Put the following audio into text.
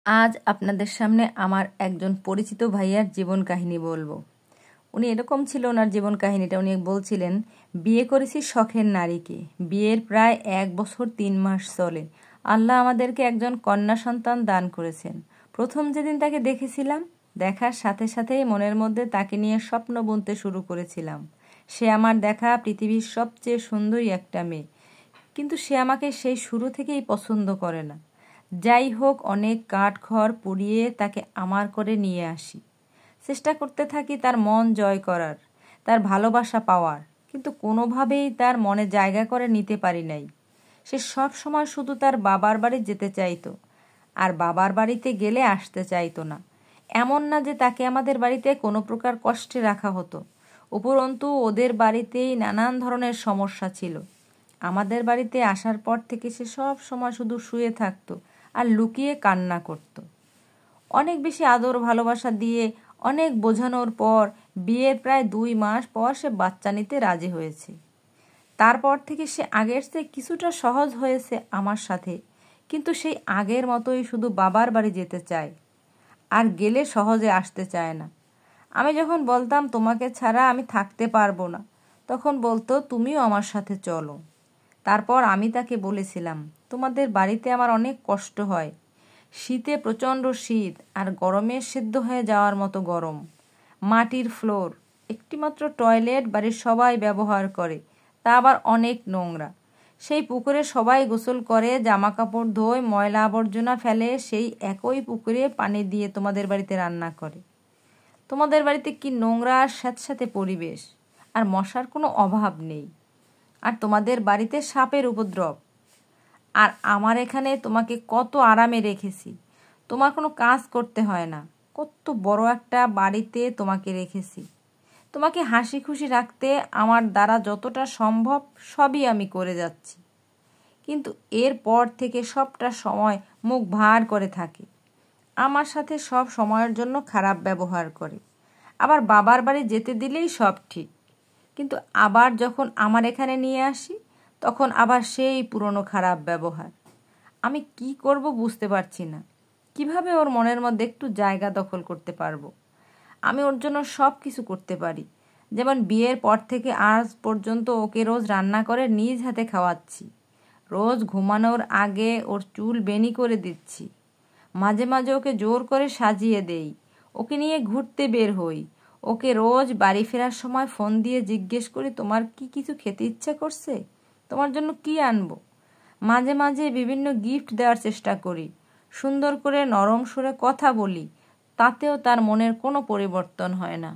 আজ আপনাদের সামনে আমার একজন পরিচিত ভাইয়ার জীবন কাহিনী বলবো। উনি এরকম ছিল, ওনার জীবন কাহিনীটা উনি বলছিলেন, বিয়ে করেছি শখের নারীকে, বিয়ের প্রায় 1 বছর 3 মাস চলে। আল্লাহ আমাদেরকে একজন কন্যা সন্তান দান করেছেন। প্রথম যেদিন তাকে দেখেছিলাম, দেখার সাথে সাথেই মনের মধ্যে তাকে নিয়ে স্বপ্ন বুনতে শুরু করেছিলাম। সে আমার দেখা পৃথিবীর সবচেয়ে সুন্দরী একটা মেয়ে, কিন্তু সে আমাকে সেই শুরু থেকেই পছন্দ করে না। যাই হোক, অনেক কাঠখড় পুড়িয়ে তাকে আমার করে নিয়ে আসি। চেষ্টা করতে থাকি তার মন জয় করার, তার ভালোবাসা পাওয়ার, কিন্তু কোনোভাবেই তার মনে জায়গা করে নিতে পারি নাই। সে সব সময় শুধু তার বাবার বাড়ি যেতে চাইতো, আর বাবার বাড়িতে গেলে আসতে চাইতো না। এমন না যে তাকে আমাদের বাড়িতে কোনো প্রকার কষ্টে রাখা হতো, উপরন্তু ওদের বাড়িতেই নানান ধরনের সমস্যা ছিল। আমাদের বাড়িতে আসার পর থেকে সে সব সময় শুধু শুয়ে থাকতো আর লুকিয়ে কান্না করত। অনেক বেশি আদর ভালোবাসা দিয়ে অনেক বোঝানোর পর বিয়ের প্রায় 2 মাস পর সে বাচ্চা নিতে রাজি হয়েছে। তারপর থেকে সে আগের চেয়ে কিছুটা সহজ হয়েছে আমার সাথে, কিন্তু সেই আগের মতোই শুধু বাবার বাড়ি যেতে চায়, আর গেলে সহজে আসতে চায় না। আমি যখন বলতাম তোমাকে ছাড়া আমি থাকতে পারবো না, তখন বলতো তুমিও আমার সাথে চলো। তারপর আমি তাকে বলেছিলাম, তোমাদের বাড়িতে আমার অনেক কষ্ট হয়, শীতে প্রচণ্ড শীত, আর গরমে সিদ্ধ হয়ে যাওয়ার মতো গরম। মাটির ফ্লোর, একটিমাত্র টয়লেট বাড়ির সবাই ব্যবহার করে, তা আবার অনেক নোংরা। সেই পুকুরে সবাই গোসল করে, জামা কাপড় ধোয়, ময়লা আবর্জনা ফেলে, সেই একই পুকুরে পানি দিয়ে তোমাদের বাড়িতে রান্না করে। তোমাদের বাড়িতে কি নোংরা আর স্যাঁতস্যাঁতে পরিবেশ, আর মশার কোনো অভাব নেই, আর তোমাদের বাড়িতে সাপের উপদ্রব। আর আমার এখানে তোমাকে কত আরামে রেখেছি, তোমার কোনো কাজ করতে হয় না, কত বড় একটা বাড়িতে তোমাকে রেখেছি। তোমাকে হাসি খুশি রাখতে আমার দ্বারা যতটা সম্ভব সবই আমি করে যাচ্ছি, কিন্তু এরপর থেকে সবটা সময় মুখ ভার করে থাকে। আমার সাথে সব সময়ের জন্য খারাপ ব্যবহার করে। আবার বাবার বাড়ি যেতে দিলেই সব ঠিক, কিন্তু আবার যখন আমার এখানে নিয়ে আসি, তখন আবার সেই পুরনো খারাপ ব্যবহার। আমি কি করব বুঝতে পারছি না, কিভাবে ওর মনের মধ্যে একটু জায়গা দখল করতে পারবো। আমি ওর জন্য সব কিছু করতে পারি, যেমন বিয়ের পর থেকে আজ পর্যন্ত ওকে রোজ রান্না করে নিজ হাতে খাওয়াচ্ছি, রোজ ঘুমানোর আগে ওর চুল বেনি করে দিচ্ছি, মাঝে মাঝে ওকে জোর করে সাজিয়ে দেই, ওকে নিয়ে ঘুরতে বের হই, ওকে রোজ বাড়ি ফেরার সময় ফোন দিয়ে জিজ্ঞেস করি তোমার কি কিছু খেতে ইচ্ছা করছে, তোমার জন্য কি আনবো। মাঝে মাঝে বিভিন্ন গিফট দেওয়ার চেষ্টা করি, সুন্দর করে নরম সুরে কথা বলি, তাতেও তার মনের কোনো পরিবর্তন হয় না।